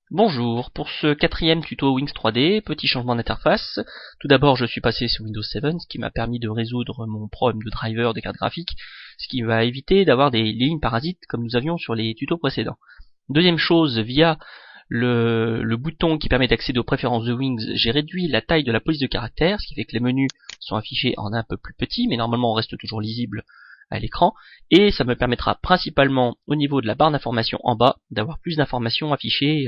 Bonjour, pour ce quatrième tuto Wings 3D, petit changement d'interface. Tout d'abord, je suis passé sur Windows 7, ce qui m'a permis de résoudre mon problème de driver des cartes graphiques, ce qui va éviter d'avoir des lignes parasites comme nous avions sur les tutos précédents. Deuxième chose, via le bouton qui permet d'accéder aux préférences de Wings, j'ai réduit la taille de la police de caractères, ce qui fait que les menus sont affichés en un peu plus petit, mais normalement on reste toujours lisible à l'écran, et ça me permettra principalement au niveau de la barre d'information en bas d'avoir plus d'informations affichées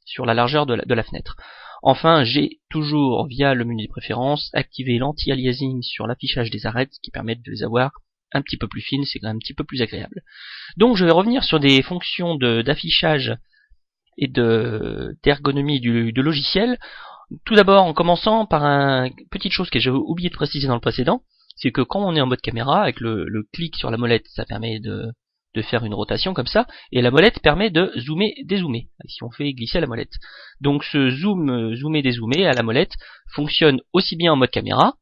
sur la largeur de la fenêtre. Enfin, j'ai toujours, via le menu des préférences, activé l'anti-aliasing sur l'affichage des arêtes, qui permettent de les avoir un petit peu plus fines, c'est quand même un petit peu plus agréable. Donc je vais revenir sur des fonctions d'affichage et d'ergonomie du logiciel. Tout d'abord en commençant par une petite chose que j'ai oublié de préciser dans le précédent, c'est que quand on est en mode caméra, avec le clic sur la molette, ça permet de faire une rotation comme ça, et la molette permet de zoomer, dézoomer, si on fait glisser la molette. Donc ce zoom, zoomer, dézoomer à la molette fonctionne aussi bien en mode caméra,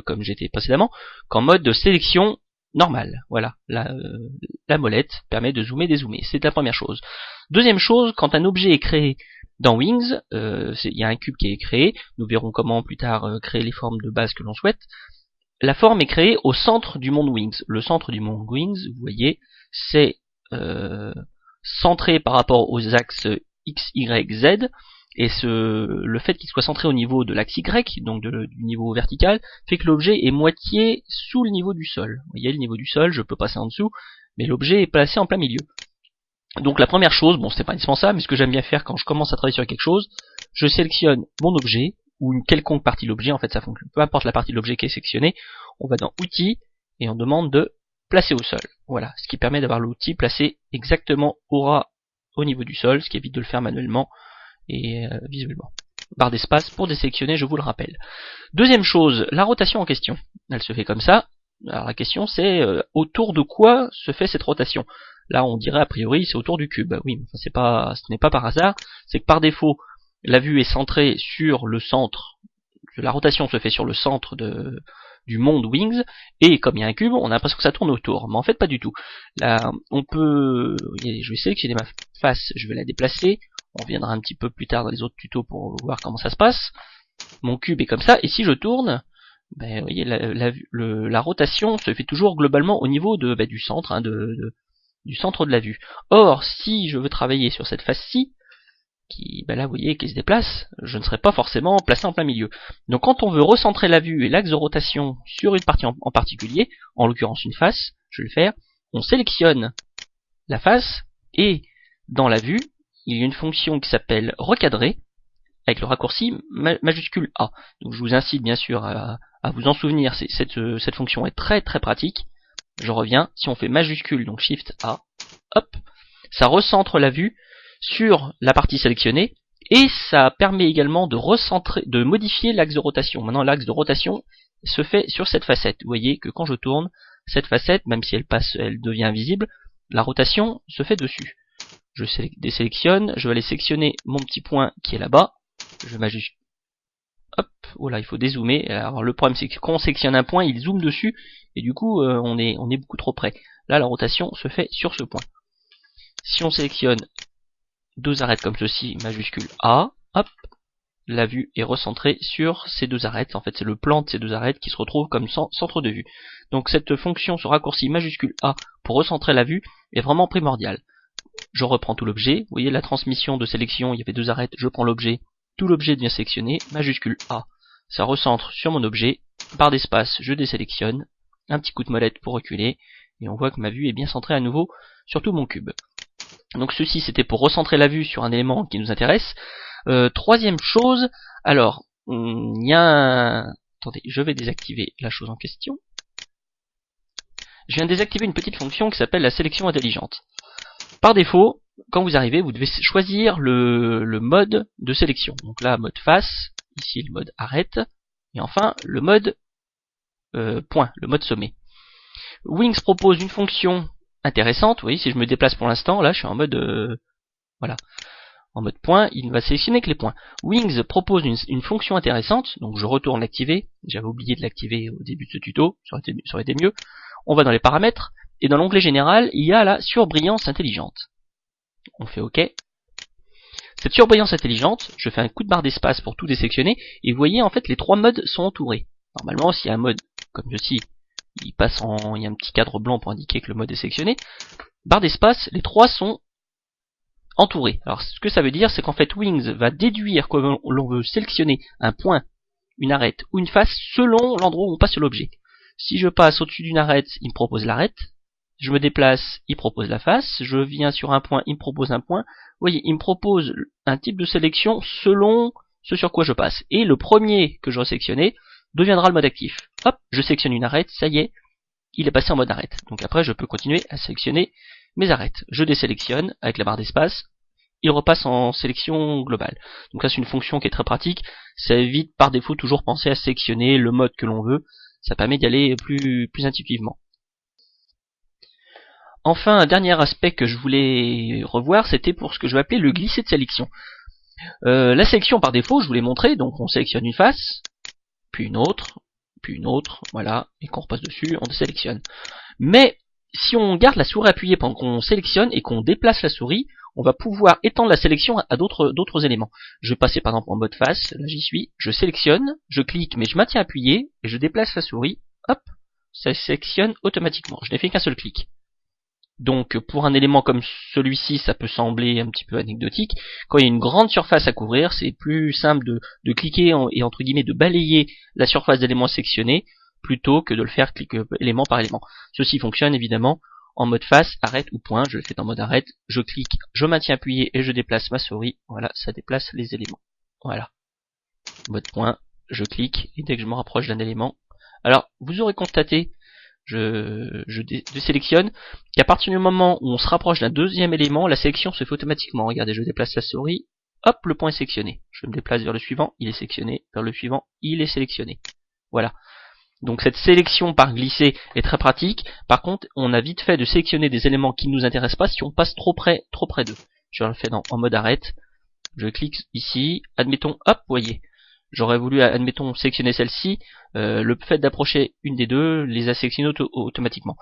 comme j'étais précédemment, qu'en mode de sélection normale. Voilà, la molette permet de zoomer, dézoomer, c'est la première chose. Deuxième chose, quand un objet est créé dans Wings, il y a un cube qui est créé, nous verrons comment plus tard créer les formes de base que l'on souhaite. La forme est créée au centre du monde Wings. Le centre du monde Wings, vous voyez, c'est centré par rapport aux axes X, Y, Z, et le fait qu'il soit centré au niveau de l'axe Y, donc du niveau vertical, fait que l'objet est moitié sous le niveau du sol. Vous voyez, le niveau du sol, je peux passer en dessous, mais l'objet est placé en plein milieu. Donc la première chose, bon c'est pas indispensable, mais ce que j'aime bien faire quand je commence à travailler sur quelque chose, je sélectionne mon objet, ou une quelconque partie de l'objet, en fait ça fonctionne, peu importe la partie de l'objet qui est sélectionnée, on va dans Outils, et on demande de placer au sol. Voilà, ce qui permet d'avoir l'outil placé exactement au ras au niveau du sol, ce qui évite de le faire manuellement et visuellement. Barre d'espace pour désélectionner, je vous le rappelle. Deuxième chose, la rotation en question. Elle se fait comme ça. Alors la question c'est autour de quoi se fait cette rotation? Là on dirait a priori c'est autour du cube. Oui, mais ce n'est pas par hasard, c'est que par défaut la vue est centrée sur le centre, la rotation se fait sur le centre du monde Wings, et comme il y a un cube, on a l'impression que ça tourne autour, mais en fait pas du tout. Là, on peut, je vais sélectionner ma face, je vais la déplacer, on reviendra un petit peu plus tard dans les autres tutos pour voir comment ça se passe. Mon cube est comme ça, et si je tourne, vous voyez, la rotation se fait toujours globalement au niveau du centre, du centre de la vue. Or, si je veux travailler sur cette face-ci, là vous voyez qui se déplace, je ne serai pas forcément placé en plein milieu. Donc quand on veut recentrer la vue et l'axe de rotation sur une partie en particulier, en l'occurrence une face, je vais le faire, on sélectionne la face, et dans la vue, il y a une fonction qui s'appelle recadrer, avec le raccourci majuscule A. Donc je vous incite bien sûr à vous en souvenir, cette fonction est très très pratique. Je reviens, si on fait majuscule, donc Shift A, hop, ça recentre la vue sur la partie sélectionnée, et ça permet également de recentrer, de modifier l'axe de rotation. Maintenant l'axe de rotation se fait sur cette facette. Vous voyez que quand je tourne, cette facette, même si elle devient invisible, la rotation se fait dessus. Je désélectionne, je vais aller sélectionner mon petit point qui est là-bas, je m'ajuste. Hop, voilà, il faut dézoomer. Alors le problème c'est que quand on sélectionne un point, il zoome dessus, et du coup on est beaucoup trop près. Là la rotation se fait sur ce point. Si on sélectionne deux arêtes comme ceci, majuscule A, hop, la vue est recentrée sur ces deux arêtes. En fait, c'est le plan de ces deux arêtes qui se retrouve comme centre de vue. Donc cette fonction, ce raccourci majuscule A pour recentrer la vue est vraiment primordial. Je reprends tout l'objet. Vous voyez la transmission de sélection, il y avait deux arêtes, je prends l'objet, tout l'objet devient sélectionné, majuscule A. Ça recentre sur mon objet, barre d'espace, je désélectionne, un petit coup de molette pour reculer, et on voit que ma vue est bien centrée à nouveau sur tout mon cube. Donc ceci c'était pour recentrer la vue sur un élément qui nous intéresse. Troisième chose, alors il y a un... Attendez, je vais désactiver la chose en question. Je viens de désactiver une petite fonction qui s'appelle la sélection intelligente. Par défaut, quand vous arrivez, vous devez choisir le mode de sélection. Donc là, mode face, ici le mode arrête, et enfin le mode point, le mode sommet. Wings propose une fonction intéressante. Vous voyez, si je me déplace pour l'instant, là je suis en mode voilà, en mode point, il ne va sélectionner que les points. Wings propose une fonction intéressante, donc je retourne l'activer, j'avais oublié de l'activer au début de ce tuto, ça aurait été mieux. On va dans les paramètres, et dans l'onglet général, il y a la surbrillance intelligente. On fait OK. Cette surbrillance intelligente, je fais un coup de barre d'espace pour tout désélectionner, et vous voyez en fait les 3 modes sont entourés. Normalement, s'il y a un mode comme ceci, il y a un petit cadre blanc pour indiquer que le mode est sélectionné. Barre d'espace, les 3 sont entourés. Alors ce que ça veut dire, c'est qu'en fait Wings va déduire que l'on veut sélectionner un point, une arête ou une face selon l'endroit où on passe sur l'objet. Si je passe au-dessus d'une arête, il me propose l'arête. Je me déplace, il propose la face. Je viens sur un point, il me propose un point. Vous voyez, il me propose un type de sélection selon ce sur quoi je passe. Et le premier que je sélectionné deviendra le mode actif. Hop, je sélectionne une arête, ça y est, il est passé en mode arête. Donc après, je peux continuer à sélectionner mes arêtes. Je désélectionne avec la barre d'espace. Il repasse en sélection globale. Donc ça, c'est une fonction qui est très pratique. Ça évite par défaut toujours penser à sélectionner le mode que l'on veut. Ça permet d'y aller plus intuitivement. Enfin, un dernier aspect que je voulais revoir, c'était pour ce que je vais appeler le glisser de sélection. La sélection par défaut, je vous l'ai montré, donc on sélectionne une face, puis une autre, voilà, et qu'on repasse dessus, on sélectionne. Mais si on garde la souris appuyée pendant qu'on sélectionne et qu'on déplace la souris, on va pouvoir étendre la sélection à d'autres éléments. Je vais passer par exemple en mode face, là j'y suis, je sélectionne, je clique mais je maintiens appuyé, et je déplace la souris, hop, ça sélectionne automatiquement, je n'ai fait qu'un seul clic. Donc pour un élément comme celui-ci, ça peut sembler un petit peu anecdotique. Quand il y a une grande surface à couvrir, c'est plus simple de cliquer et entre guillemets de balayer la surface d'éléments sectionnés plutôt que de le faire élément par élément. Ceci fonctionne évidemment en mode face, arrête ou point. Je le fais en mode arrête, je clique, je maintiens appuyé et je déplace ma souris. Voilà, ça déplace les éléments. Voilà. Mode point, je clique et dès que je me rapproche d'un élément. Alors, vous aurez constaté, je désélectionne, qu'à partir du moment où on se rapproche d'un deuxième élément, la sélection se fait automatiquement. Regardez, je déplace la souris, hop, le point est sélectionné. Je me déplace vers le suivant, il est sélectionné. Vers le suivant, il est sélectionné. Voilà. Donc cette sélection par glisser est très pratique. Par contre, on a vite fait de sélectionner des éléments qui ne nous intéressent pas si on passe trop près d'eux. Je le fais en mode arrête. Je clique ici, admettons, hop, voyez. J'aurais voulu, admettons, sélectionner celle-ci. Le fait d'approcher une des deux les a sélectionnés automatiquement.